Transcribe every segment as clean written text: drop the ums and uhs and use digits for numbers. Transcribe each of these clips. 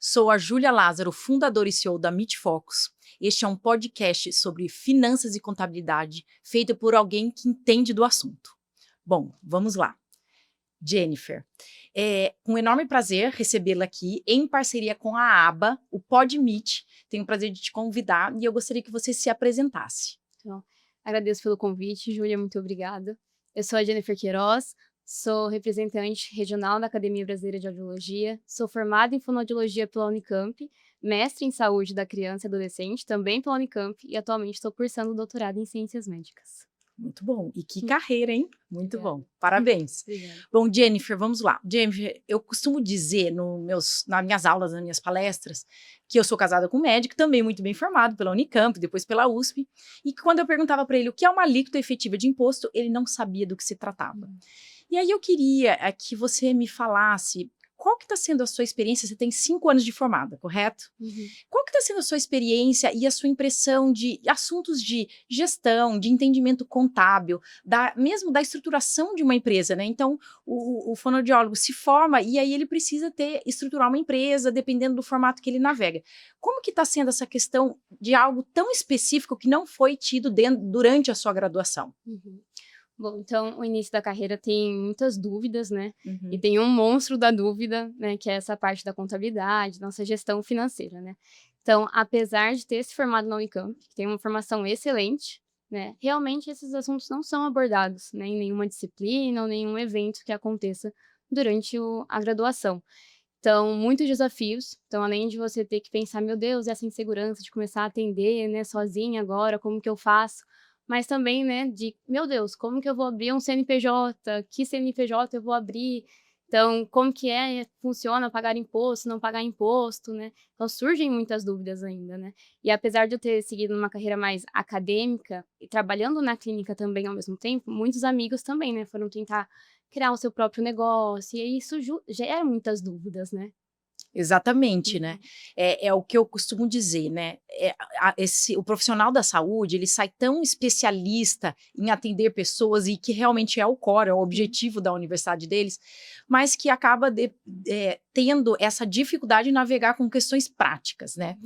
Sou a Júlia Lázaro, fundadora e CEO da Meet Focus. Este é um podcast sobre finanças e contabilidade feito por alguém que entende do assunto. Bom, vamos lá. Jennifer, é com enorme prazer recebê-la aqui em parceria com a aba, o PodMeet. Tenho o prazer de te convidar e eu gostaria que você se apresentasse. Então, agradeço pelo convite, Júlia, muito obrigada. Eu sou a Jennifer Queiroz, sou representante regional da Academia Brasileira de Audiologia, sou formada em fonoaudiologia pela Unicamp, mestre em saúde da criança e adolescente, também pela Unicamp, e atualmente estou cursando doutorado em ciências médicas. Muito bom. E que carreira, hein? Muito Obrigada. bom. Parabéns. Obrigada. Bom, Jennifer, vamos lá. Jennifer, eu costumo dizer nas minhas aulas, nas minhas palestras, que eu sou casada com um médico, também muito bem formado pela Unicamp, depois pela USP, e que quando eu perguntava para ele o que é uma alíquota efetiva de imposto, ele não sabia do que se tratava. E aí eu queria que você me falasse qual que está sendo a sua experiência. Você tem 5 anos de formada, correto? Qual que está sendo a sua experiência e a sua impressão de assuntos de gestão, de entendimento contábil, mesmo da estruturação de uma empresa, né? Então, o fonoaudiólogo se forma e aí ele precisa estruturar uma empresa, dependendo do formato que ele navega. Como que está sendo essa questão de algo tão específico que não foi tido durante a sua graduação? Bom, então o início da carreira tem muitas dúvidas, né? E Uhum. tem um monstro da dúvida, né? Que é essa parte da contabilidade, nossa gestão financeira, né? Então, apesar de ter se formado na Unicamp, que tem uma formação excelente, né? Realmente esses assuntos não são abordados, né, em nenhuma disciplina ou nenhum evento que aconteça durante a graduação. Então, muitos desafios. Então, além de você ter que pensar, meu Deus, essa insegurança de começar a atender, né, sozinha agora, como que eu faço? Mas também, né, de, meu Deus, como que eu vou abrir um CNPJ? Que CNPJ eu vou abrir? Então, como que funciona pagar imposto, não pagar imposto, né? Então, surgem muitas dúvidas ainda, né? E apesar de eu ter seguido uma carreira mais acadêmica e trabalhando na clínica também ao mesmo tempo, muitos amigos também, né, foram tentar criar o seu próprio negócio, e aí isso gera muitas dúvidas, né? Exatamente, né? É o que eu costumo dizer, né? O profissional da saúde, ele sai tão especialista em atender pessoas e que realmente é o core, é o objetivo da universidade deles, mas que acaba tendo essa dificuldade de navegar com questões práticas, né?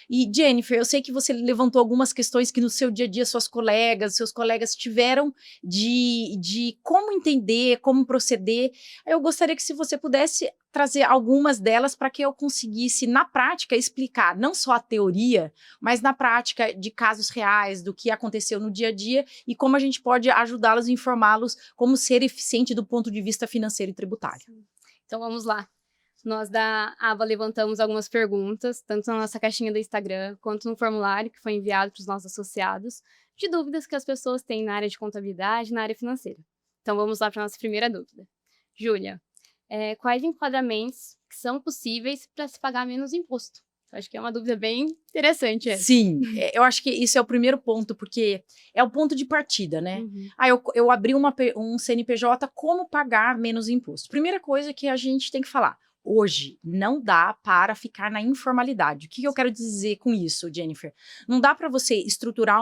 E, Jennifer, eu sei que você levantou algumas questões que no seu dia a dia seus colegas tiveram de como entender, como proceder. Eu gostaria que se você pudesse trazer algumas delas para que eu conseguisse, na prática, explicar não só a teoria, mas na prática de casos reais, do que aconteceu no dia a dia e como a gente pode ajudá-los e informá-los como ser eficiente do ponto de vista financeiro e tributário. Então vamos lá. Nós da aba levantamos algumas perguntas, tanto na nossa caixinha do Instagram, quanto no formulário que foi enviado para os nossos associados, de dúvidas que as pessoas têm na área de contabilidade e na área financeira. Então vamos lá para a nossa primeira dúvida. Júlia, quais enquadramentos que são possíveis para se pagar menos imposto? Eu acho que é uma dúvida bem interessante essa. Sim, eu acho que isso é o primeiro ponto, porque é o ponto de partida, né? Eu abri um CNPJ, como pagar menos imposto? Primeira coisa que a gente tem que falar, hoje não dá para ficar na informalidade. O que eu quero dizer com isso, Jennifer? Não dá para você estruturar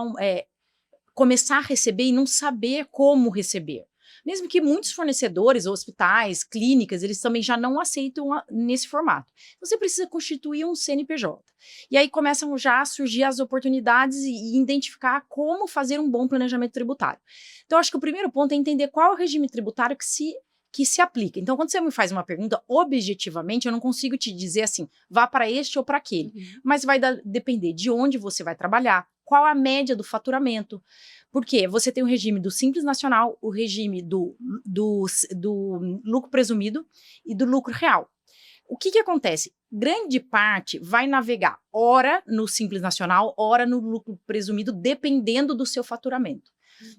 começar a receber e não saber como receber. Mesmo que muitos fornecedores, hospitais, clínicas, eles também já não aceitam nesse formato. Você precisa constituir um CNPJ. E aí começam já a surgir as oportunidades e identificar como fazer um bom planejamento tributário. Então, acho que o primeiro ponto é entender qual é o regime tributário que se aplica. Então, quando você me faz uma pergunta, objetivamente, eu não consigo te dizer assim, vá para este ou para aquele. Mas vai depender de onde você vai trabalhar, qual a média do faturamento. Porque você tem o regime do Simples Nacional, o regime do lucro presumido e do lucro real. O que acontece? Grande parte vai navegar ora no Simples Nacional, ora no lucro presumido, dependendo do seu faturamento.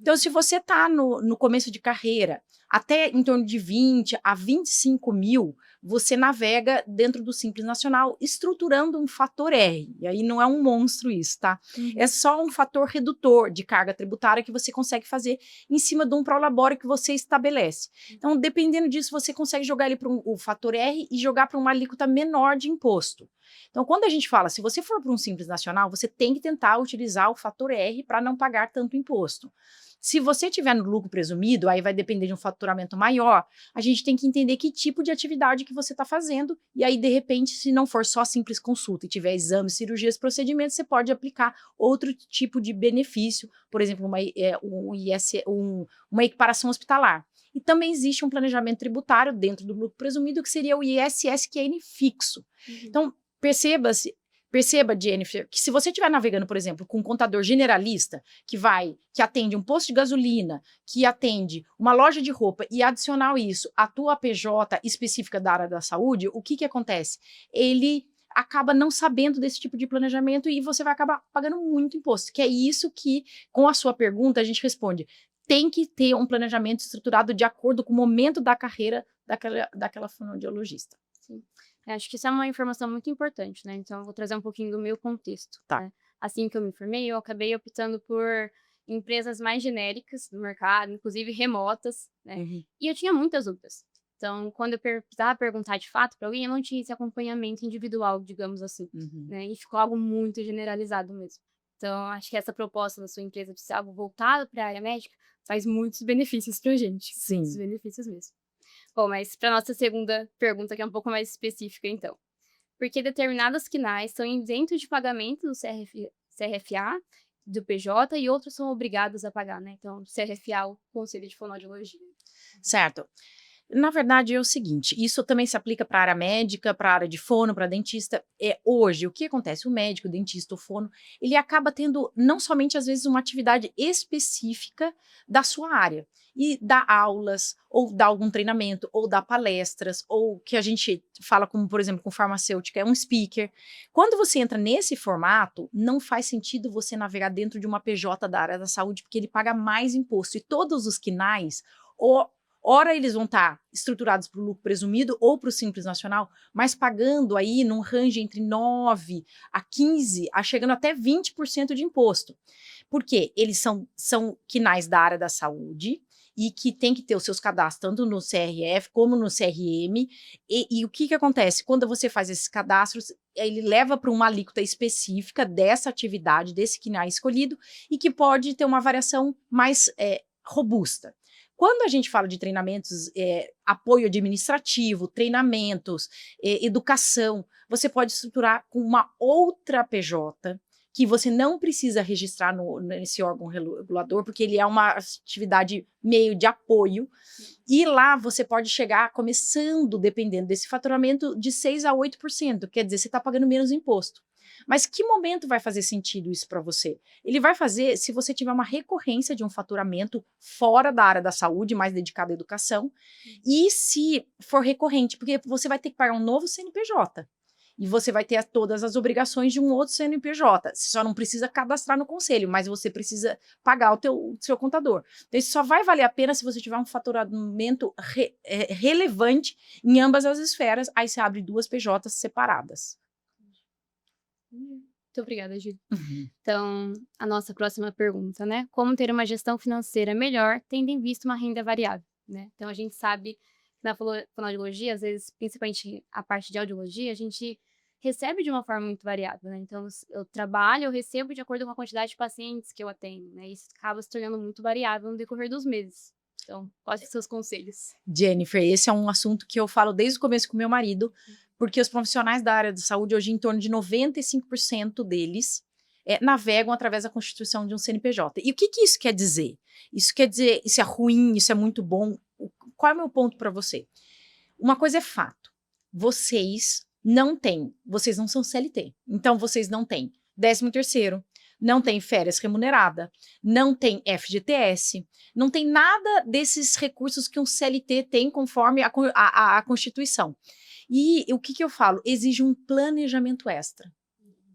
Então, se você está no começo de carreira, até em torno de 20 a 25 mil, você navega dentro do Simples Nacional, estruturando um fator R. E aí não é um monstro isso, tá? É só um fator redutor de carga tributária que você consegue fazer em cima de um prolabore que você estabelece. Então, dependendo disso, você consegue jogar ele para o fator R e jogar para uma alíquota menor de imposto. Então, quando a gente fala, se você for para um Simples Nacional, você tem que tentar utilizar o fator R para não pagar tanto imposto. Se você tiver no lucro presumido, aí vai depender de um faturamento maior, a gente tem que entender que tipo de atividade que você está fazendo, e aí, de repente, se não for só simples consulta e tiver exames, cirurgias, procedimentos, você pode aplicar outro tipo de benefício, por exemplo, uma equiparação hospitalar. E também existe um planejamento tributário dentro do lucro presumido, que seria o ISSQN fixo. Então, perceba, Jennifer, que se você estiver navegando, por exemplo, com um contador generalista que atende um posto de gasolina, que atende uma loja de roupa e adicional isso, a tua PJ específica da área da saúde, o que acontece? Ele acaba não sabendo desse tipo de planejamento e você vai acabar pagando muito imposto, que é isso que, com a sua pergunta, a gente responde. Tem que ter um planejamento estruturado de acordo com o momento da carreira daquela fonoaudiologista. Sim. Acho que isso é uma informação muito importante, né? Então, eu vou trazer um pouquinho do meu contexto. Tá. Né? Assim que eu me formei, eu acabei optando por empresas mais genéricas do mercado, inclusive remotas, né? E eu tinha muitas dúvidas. Então, quando eu precisava perguntar de fato para alguém, eu não tinha esse acompanhamento individual, digamos assim, né? E ficou algo muito generalizado mesmo. Então, acho que essa proposta da sua empresa de ser algo voltado para a área médica traz muitos benefícios para a gente. Sim. Muitos benefícios mesmo. Bom, mas para nossa segunda pergunta, que é um pouco mais específica, então. Por que determinados quinais são isentos de pagamento do CRFA, do PJ, e outros são obrigados a pagar, né? Então, CRFA, o Conselho de Fonoaudiologia. Certo. Na verdade, é o seguinte, isso também se aplica para a área médica, para a área de fono, para dentista. Hoje, o que acontece? O médico, o dentista, o fono, ele acaba tendo não somente, às vezes, uma atividade específica da sua área, e dá aulas, ou dá algum treinamento, ou dá palestras, ou que a gente fala como, por exemplo, com farmacêutica, é um speaker. Quando você entra nesse formato, não faz sentido você navegar dentro de uma PJ da área da saúde, porque ele paga mais imposto, e todos os quinais, ora eles vão estar estruturados para o lucro presumido ou para o Simples Nacional, mas pagando aí num range entre 9 a 15, chegando até 20% de imposto. Por quê? Eles são quinais da área da saúde e que tem que ter os seus cadastros tanto no CRF como no CRM. E o que acontece? Quando você faz esses cadastros, ele leva para uma alíquota específica dessa atividade, desse quinai escolhido, e que pode ter uma variação mais robusta. Quando a gente fala de treinamentos, apoio administrativo, treinamentos, educação, você pode estruturar com uma outra PJ, que você não precisa registrar nesse órgão regulador, porque ele é uma atividade meio de apoio, e lá você pode chegar, começando, dependendo desse faturamento, de 6% a 8%, quer dizer, você está pagando menos imposto. Mas que momento vai fazer sentido isso para você? Ele vai fazer se você tiver uma recorrência de um faturamento fora da área da saúde, mais dedicado à educação, e se for recorrente, porque você vai ter que pagar um novo CNPJ. E você vai ter todas as obrigações de um outro CNPJ. Você só não precisa cadastrar no conselho, mas você precisa pagar o seu contador. Então, isso só vai valer a pena se você tiver um faturamento relevante em ambas as esferas. Aí você abre 2 PJs separadas. Muito obrigada, Júlia. Então, a nossa próxima pergunta, né? Como ter uma gestão financeira melhor, tendo em vista uma renda variável, né? Então, a gente sabe que na fonoaudiologia, às vezes, principalmente a parte de audiologia, a gente recebe de uma forma muito variável, né? Então, eu trabalho, eu recebo de acordo com a quantidade de pacientes que eu atendo, né? Isso acaba se tornando muito variável no decorrer dos meses. Então, quais são seus conselhos? Jennifer, esse é um assunto que eu falo desde o começo com meu marido, porque os profissionais da área de saúde, hoje em torno de 95% deles navegam através da constituição de um CNPJ. E o que isso quer dizer? Isso quer dizer, isso é ruim, isso é muito bom. Qual é o meu ponto para você? Uma coisa é fato, vocês não são CLT, então vocês não têm 13º, não tem férias remunerada, não tem FGTS, não tem nada desses recursos que um CLT tem conforme a Constituição. E o que eu falo? Exige um planejamento extra,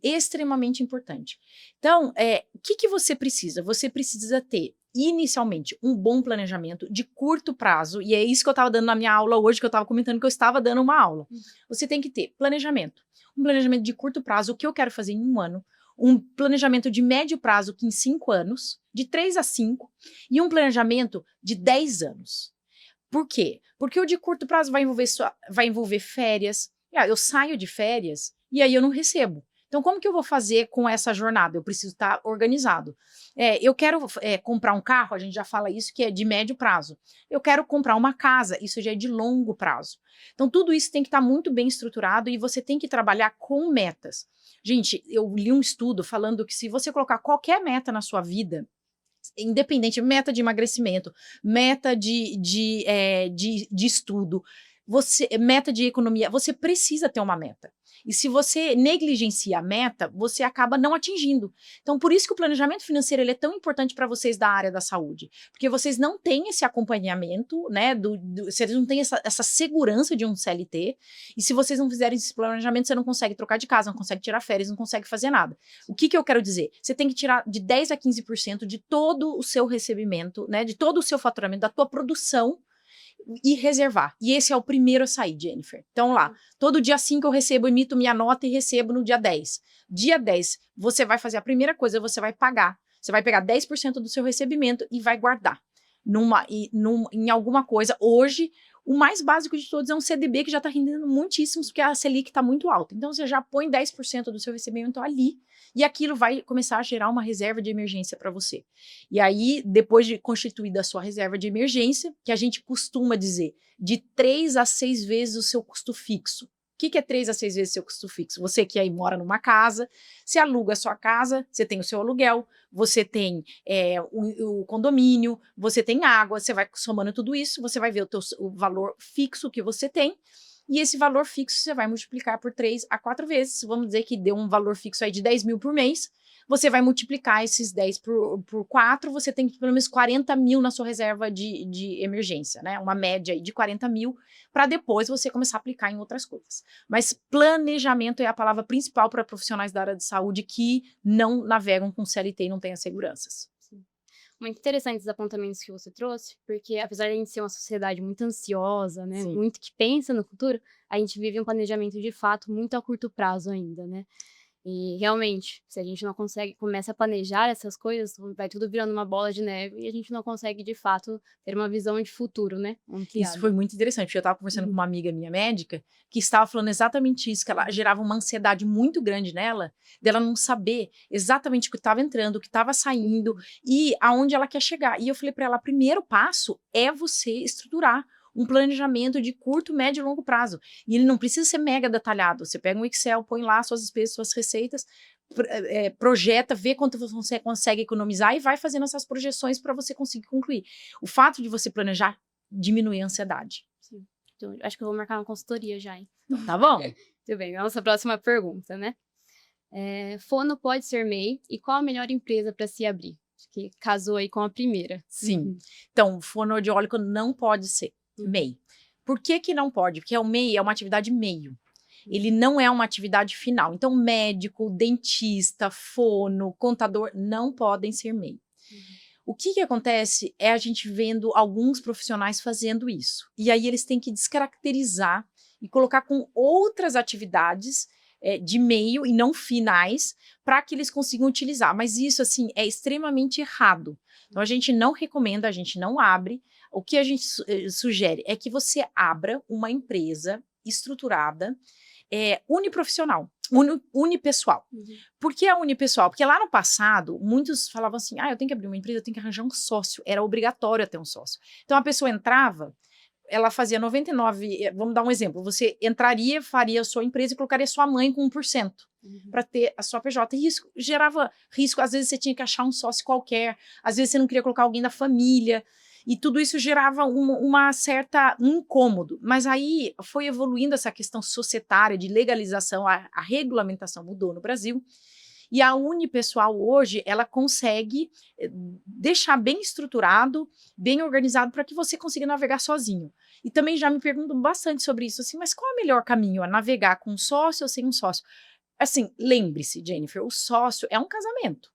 extremamente importante. Então, o que você precisa? Você precisa ter, inicialmente, um bom planejamento de curto prazo, e é isso que eu estava dando na minha aula hoje, que eu estava comentando que eu estava dando uma aula. Você tem que ter planejamento, um planejamento de curto prazo, o que eu quero fazer em 1 ano, um planejamento de médio prazo, que em 5 anos, de 3 a 5, e um planejamento de 10 anos. Por quê? Porque o de curto prazo vai envolver férias. Eu saio de férias e aí eu não recebo. Então, como que eu vou fazer com essa jornada? Eu preciso estar organizado. Eu quero comprar um carro, a gente já fala isso, que é de médio prazo. Eu quero comprar uma casa, isso já é de longo prazo. Então, tudo isso tem que estar muito bem estruturado e você tem que trabalhar com metas. Gente, eu li um estudo falando que se você colocar qualquer meta na sua vida, independente, meta de emagrecimento, meta de estudo, meta de economia, você precisa ter uma meta. E se você negligencia a meta, você acaba não atingindo. Então, por isso que o planejamento financeiro ele é tão importante para vocês da área da saúde. Porque vocês não têm esse acompanhamento, né? Vocês não têm essa segurança de um CLT. E se vocês não fizerem esse planejamento, você não consegue trocar de casa, não consegue tirar férias, não consegue fazer nada. O que eu quero dizer? Você tem que tirar de 10% a 15% de todo o seu recebimento, né? De todo o seu faturamento, da tua produção, e reservar. E esse é o primeiro a sair, Jennifer. Então lá, todo dia 5 eu recebo, emito minha nota e recebo no dia 10. Dia 10, você vai fazer a primeira coisa, você vai pagar. Você vai pegar 10% do seu recebimento e vai guardar em alguma coisa. Hoje, o mais básico de todos é um CDB que já está rendendo muitíssimo, porque a Selic está muito alta. Então, você já põe 10% do seu recebimento ali e aquilo vai começar a gerar uma reserva de emergência para você. E aí, depois de constituída a sua reserva de emergência, que a gente costuma dizer, de 3 a 6 vezes o seu custo fixo. O que é 3 a 6 vezes o seu custo fixo? Você que aí mora numa casa, você aluga a sua casa, você tem o seu aluguel, você tem o condomínio, você tem água, você vai somando tudo isso, você vai ver o valor fixo que você tem, e esse valor fixo você vai multiplicar por 3 a 4 vezes. Vamos dizer que deu um valor fixo aí de 10 mil por mês, você vai multiplicar esses 10 por 4, você tem pelo menos 40 mil na sua reserva de emergência, né? Uma média aí de 40 mil, para depois você começar a aplicar em outras coisas. Mas planejamento é a palavra principal para profissionais da área de saúde que não navegam com CLT e não têm as seguranças. Muito interessantes os apontamentos que você trouxe, porque apesar de a gente ser uma sociedade muito ansiosa, né, Sim. muito que pensa no futuro, a gente vive um planejamento de fato muito a curto prazo ainda, né? E realmente, se a gente não começa a planejar essas coisas, vai tudo virando uma bola de neve e a gente não consegue de fato ter uma visão de futuro, né? Isso foi muito interessante, porque eu estava conversando com uma amiga minha médica, que estava falando exatamente isso, que ela gerava uma ansiedade muito grande nela, dela não saber exatamente o que estava entrando, o que estava saindo e aonde ela quer chegar. E eu falei para ela, o primeiro passo é você estruturar um planejamento de curto, médio e longo prazo. E ele não precisa ser mega detalhado. Você pega um Excel, põe lá suas despesas, suas receitas, projeta, vê quanto você consegue economizar e vai fazendo essas projeções para você conseguir concluir. O fato de você planejar diminui a ansiedade. Sim. Então, acho que eu vou marcar uma consultoria já, hein? Então, tá bom? Tudo bem, vamos à próxima pergunta, né? Fono pode ser MEI e qual a melhor empresa para se abrir? Que casou aí com a primeira. Sim. Então, fonoaudiólogo não pode ser MEI. Por que não pode? Porque o MEI é uma atividade meio. Ele não é uma atividade final. Então, médico, dentista, fono, contador não podem ser MEI. O que acontece é a gente vendo alguns profissionais fazendo isso. E aí eles têm que descaracterizar e colocar com outras atividades de meio e não finais para que eles consigam utilizar. Mas isso, assim, é extremamente errado. Então, a gente não recomenda, a gente não abre. O que a gente sugere é que você abra uma empresa estruturada, uniprofissional, unipessoal. Por que a unipessoal? Porque lá no passado, muitos falavam assim, eu tenho que abrir uma empresa, eu tenho que arranjar um sócio. Era obrigatório ter um sócio. Então, a pessoa entrava, ela fazia 99, vamos dar um exemplo, você entraria, faria a sua empresa e colocaria sua mãe com 1%. Para ter a sua PJ. E isso gerava risco. Às vezes você tinha que achar um sócio qualquer, às vezes você não queria colocar alguém da família, e tudo isso gerava uma certa incômodo. Mas aí foi evoluindo essa questão societária de legalização, a regulamentação mudou no Brasil, e a unipessoal hoje, ela consegue deixar bem estruturado, bem organizado, para que você consiga navegar sozinho. E também já me perguntam bastante sobre isso, assim, mas qual é o melhor caminho? A navegar com um sócio ou sem um sócio? Assim, lembre-se, Jennifer, o sócio é um casamento,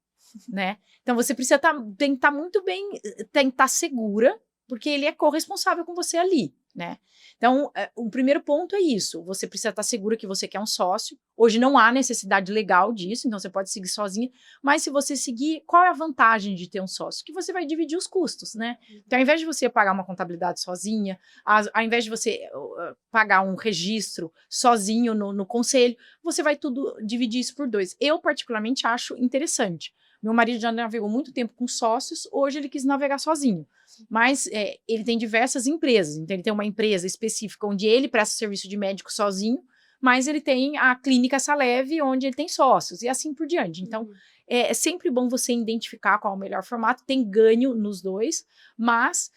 né? Então, você precisa tem que estar muito bem, tem que estar segura, porque ele é corresponsável com você ali, né? Então, o primeiro ponto é isso, você precisa estar segura que você quer um sócio. Hoje não há necessidade legal disso, então você pode seguir sozinha, mas se você seguir, qual é a vantagem de ter um sócio? Que você vai dividir os custos, né? Então, ao invés de você pagar uma contabilidade sozinha, ao invés de você pagar um registro sozinho no conselho, você vai tudo dividir isso por 2. Eu, particularmente, acho interessante. Meu marido já navegou muito tempo com sócios, hoje ele quis navegar sozinho. Mas ele tem diversas empresas, então ele tem uma empresa específica onde ele presta serviço de médico sozinho, mas ele tem a clínica Saleve, onde ele tem sócios, e assim por diante. Então, é sempre bom você identificar qual é o melhor formato, tem ganho nos dois, mas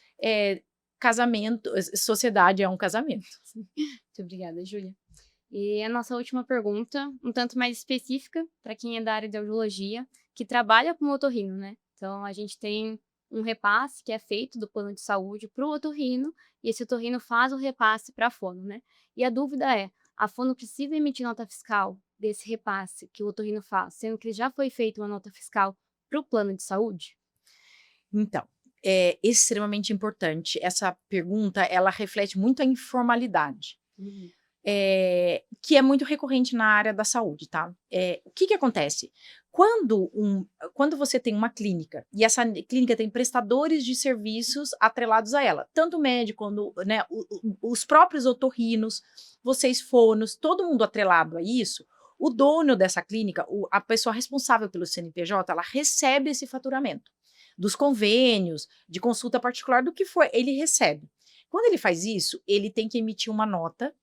casamento, sociedade é um casamento. Muito obrigada, Júlia. E a nossa última pergunta, um tanto mais específica, para quem é da área de audiologia, que trabalha com otorrino, né? Então, a gente tem um repasse que é feito do plano de saúde para o otorrino, e esse otorrino faz o repasse para a fono, né? E a dúvida é, a fono precisa emitir nota fiscal desse repasse que o otorrino faz, sendo que já foi feita uma nota fiscal para o plano de saúde? Então, é extremamente importante. Essa pergunta, ela reflete muito a informalidade. Que é muito recorrente na área da saúde, tá? O que acontece? Quando você tem uma clínica, e essa clínica tem prestadores de serviços atrelados a ela, tanto o médico, quando, né, os próprios otorrinos, vocês fonos, todo mundo atrelado a isso, o dono dessa clínica, a pessoa responsável pelo CNPJ, ela recebe esse faturamento dos convênios, de consulta particular, do que for, ele recebe. Quando ele faz isso, ele tem que emitir uma nota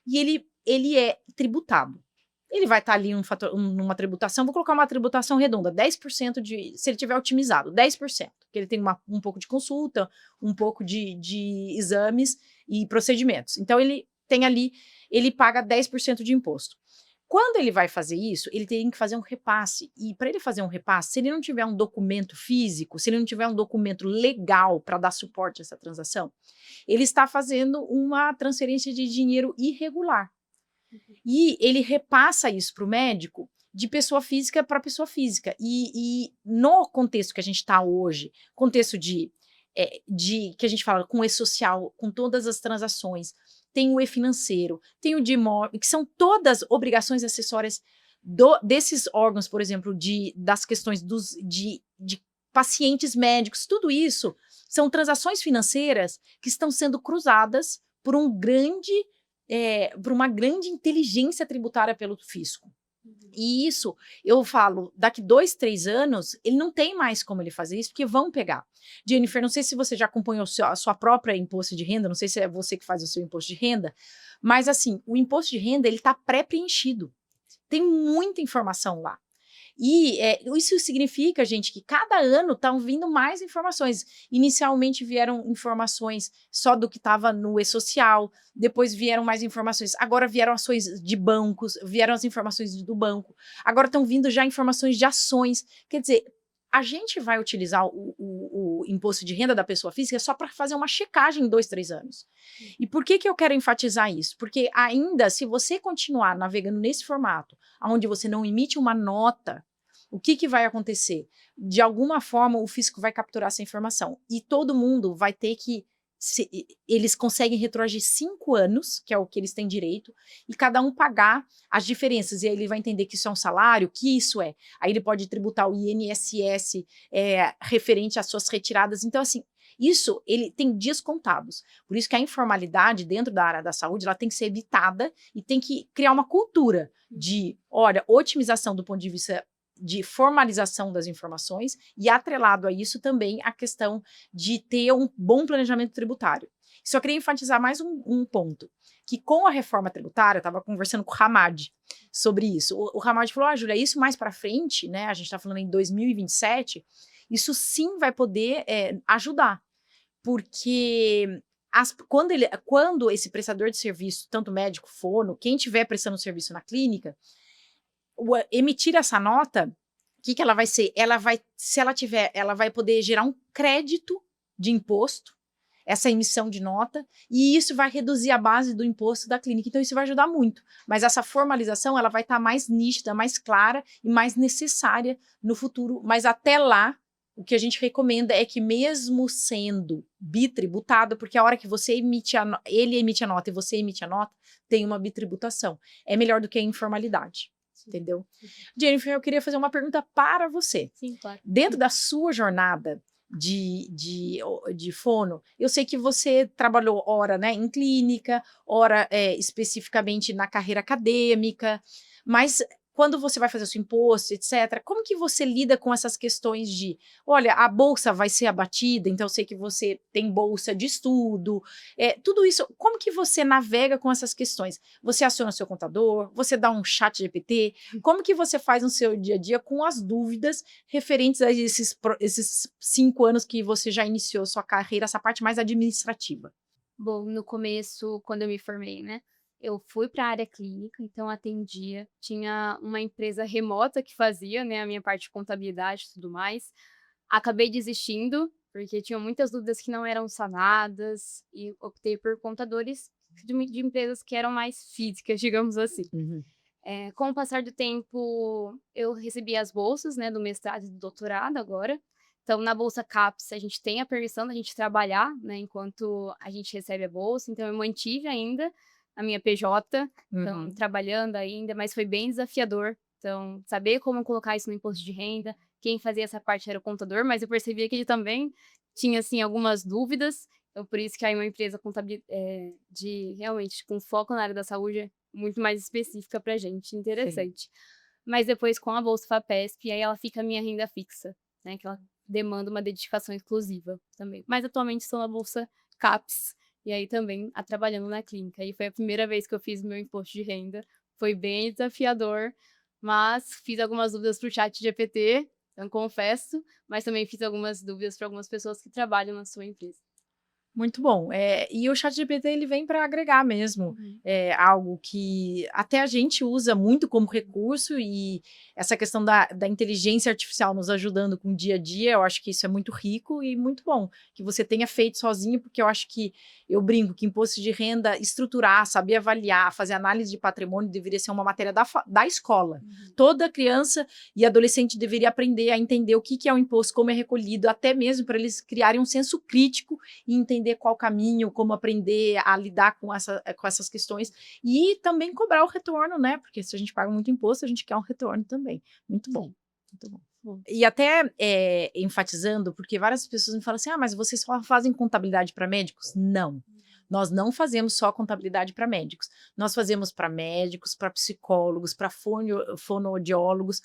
e ele é tributado. Ele vai estar ali numa tributação, vou colocar uma tributação redonda, 10% se ele tiver otimizado, 10%, porque ele tem um pouco de consulta, um pouco de exames e procedimentos. Então, ele tem ali, ele paga 10% de imposto. Quando ele vai fazer isso, ele tem que fazer um repasse. E para ele fazer um repasse, se ele não tiver um documento físico, se ele não tiver um documento legal para dar suporte a essa transação, ele está fazendo uma transferência de dinheiro irregular. E ele repassa isso para o médico de pessoa física para pessoa física. E no contexto que a gente está hoje, contexto de que a gente fala com o e-social, com todas as transações, tem o e-financeiro, tem o de imóvel, que são todas obrigações acessórias desses órgãos, por exemplo, das questões de pacientes médicos, tudo isso são transações financeiras que estão sendo cruzadas por uma grande inteligência tributária pelo fisco. E isso, eu falo, daqui 2, 3 anos, ele não tem mais como ele fazer isso, porque vão pegar. Jennifer, não sei se você já acompanhou a sua própria imposto de renda, não sei se é você que faz o seu imposto de renda, mas assim, o imposto de renda, ele está pré-preenchido. Tem muita informação lá. E isso significa, gente, que cada ano estão vindo mais informações. Inicialmente vieram informações só do que estava no e-social, depois vieram mais informações, agora vieram ações de bancos, vieram as informações do banco, agora estão vindo já informações de ações. Quer dizer, a gente vai utilizar o imposto de renda da pessoa física só para fazer uma checagem em 2, 3 anos. E por que eu quero enfatizar isso? Porque ainda, se você continuar navegando nesse formato, onde você não emite uma nota, o que vai acontecer? De alguma forma, o fisco vai capturar essa informação e todo mundo vai ter que... eles conseguem retroagir 5 anos, que é o que eles têm direito, e cada um pagar as diferenças. E aí ele vai entender que isso é um salário, que isso é. Aí ele pode tributar o INSS referente às suas retiradas. Então, assim, isso ele tem dias contados. Por isso que a informalidade dentro da área da saúde ela tem que ser evitada e tem que criar uma cultura de, olha, otimização do ponto de vista de formalização das informações e atrelado a isso também a questão de ter um bom planejamento tributário. Só queria enfatizar mais um ponto, que com a reforma tributária, eu estava conversando com o Hamad sobre isso, o Hamad falou, Júlia, isso mais para frente, né, a gente está falando em 2027, isso sim vai poder ajudar, porque quando esse prestador de serviço, tanto médico, fono, quem estiver prestando serviço na clínica, emitir essa nota, o que ela vai ser? Se ela tiver, ela vai poder gerar um crédito de imposto, essa emissão de nota, e isso vai reduzir a base do imposto da clínica. Então, isso vai ajudar muito. Mas essa formalização, ela vai estar mais nítida, mais clara e mais necessária no futuro. Mas até lá, o que a gente recomenda é que mesmo sendo bitributado, porque a hora que você ele emite a nota e você emite a nota, tem uma bitributação. É melhor do que a informalidade. Sim. Entendeu? Jennifer, eu queria fazer uma pergunta para você. Sim, claro. Dentro da sua jornada de fono, eu sei que você trabalhou ora, né, em clínica, ora especificamente na carreira acadêmica, mas quando você vai fazer o seu imposto, etc., como que você lida com essas questões de, olha, a bolsa vai ser abatida, então eu sei que você tem bolsa de estudo, tudo isso, como que você navega com essas questões? Você aciona o seu contador, você dá um chat GPT, como que você faz no seu dia a dia com as dúvidas referentes a esses 5 anos que você já iniciou sua carreira, essa parte mais administrativa? Bom, no começo, quando eu me formei, né? Eu fui para a área clínica, então atendia. Tinha uma empresa remota que fazia, né, a minha parte de contabilidade e tudo mais. Acabei desistindo, porque tinham muitas dúvidas que não eram sanadas, e optei por contadores de empresas que eram mais físicas, digamos assim. Uhum. Com o passar do tempo, eu recebi as bolsas, né, do mestrado e do doutorado agora. Então, na bolsa CAPES, a gente tem a permissão da gente trabalhar, né, enquanto a gente recebe a bolsa. Então, eu mantive ainda a minha PJ, então, trabalhando ainda, mas foi bem desafiador. Então, saber como colocar isso no imposto de renda, quem fazia essa parte era o contador, mas eu percebia que ele também tinha, assim, algumas dúvidas. Então, por isso que aí uma empresa de realmente com foco na área da saúde é muito mais específica pra gente, interessante. Sim. Mas depois com a Bolsa FAPESP, aí ela fica a minha renda fixa, né, que ela demanda uma dedicação exclusiva também. Mas atualmente estou na Bolsa CAPES, e aí também trabalhando na clínica. E foi a primeira vez que eu fiz meu imposto de renda, foi bem desafiador, mas fiz algumas dúvidas pro chat GPT, então confesso, mas também fiz algumas dúvidas para algumas pessoas que trabalham na sua empresa. Muito bom. E o ChatGPT ele vem para agregar mesmo, algo que até a gente usa muito como recurso, e essa questão da inteligência artificial nos ajudando com o dia a dia, eu acho que isso é muito rico e muito bom que você tenha feito sozinho, porque eu acho que, eu brinco que imposto de renda, estruturar, saber avaliar, fazer análise de patrimônio deveria ser uma matéria da escola. Toda criança e adolescente deveria aprender a entender o que é o imposto, como é recolhido, até mesmo para eles criarem um senso crítico e entender qual caminho, como aprender a lidar com essas questões e também cobrar o retorno, né? Porque se a gente paga muito imposto, a gente quer um retorno também. Muito bom, muito bom. E até enfatizando, porque várias pessoas me falam assim, mas vocês só fazem contabilidade para médicos? Não. Nós não fazemos só contabilidade para médicos. Nós fazemos para médicos, para psicólogos, para fonoaudiólogos.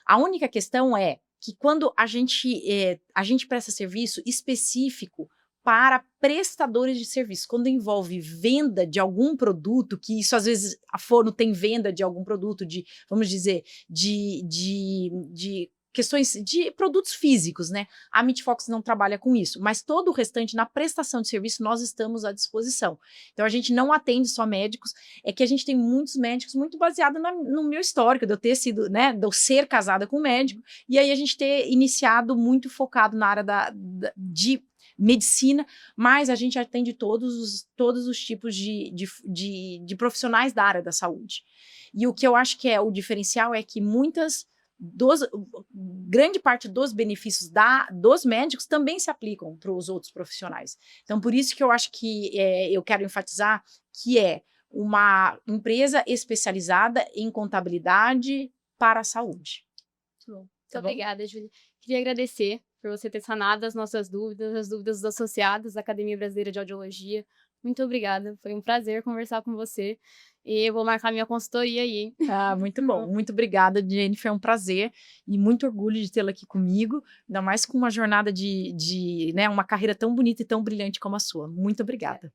A única questão é que quando a gente presta serviço específico para prestadores de serviço, quando envolve venda de algum produto, que isso às vezes a Fono tem venda de algum produto, vamos dizer, de questões de produtos físicos, né? A Meatfox não trabalha com isso, mas todo o restante, na prestação de serviço, nós estamos à disposição. Então, a gente não atende só médicos, é que a gente tem muitos médicos muito baseado no meu histórico, de eu ter sido, né, de eu ser casada com um médico, e aí a gente ter iniciado muito focado na área de medicina, mas a gente atende todos os tipos de profissionais da área da saúde. E o que eu acho que é o diferencial é que grande parte dos benefícios dos médicos também se aplicam para os outros profissionais. Então, por isso que eu acho que eu quero enfatizar que é uma empresa especializada em contabilidade para a saúde. Muito obrigada, Júlia. Queria agradecer por você ter sanado as nossas dúvidas, as dúvidas dos associados da Academia Brasileira de Audiologia. Muito obrigada, foi um prazer conversar com você. E eu vou marcar minha consultoria aí, hein? Muito bom, muito obrigada, Jennifer, é um prazer e muito orgulho de tê-la aqui comigo, ainda mais com uma jornada né, uma carreira tão bonita e tão brilhante como a sua. Muito obrigada.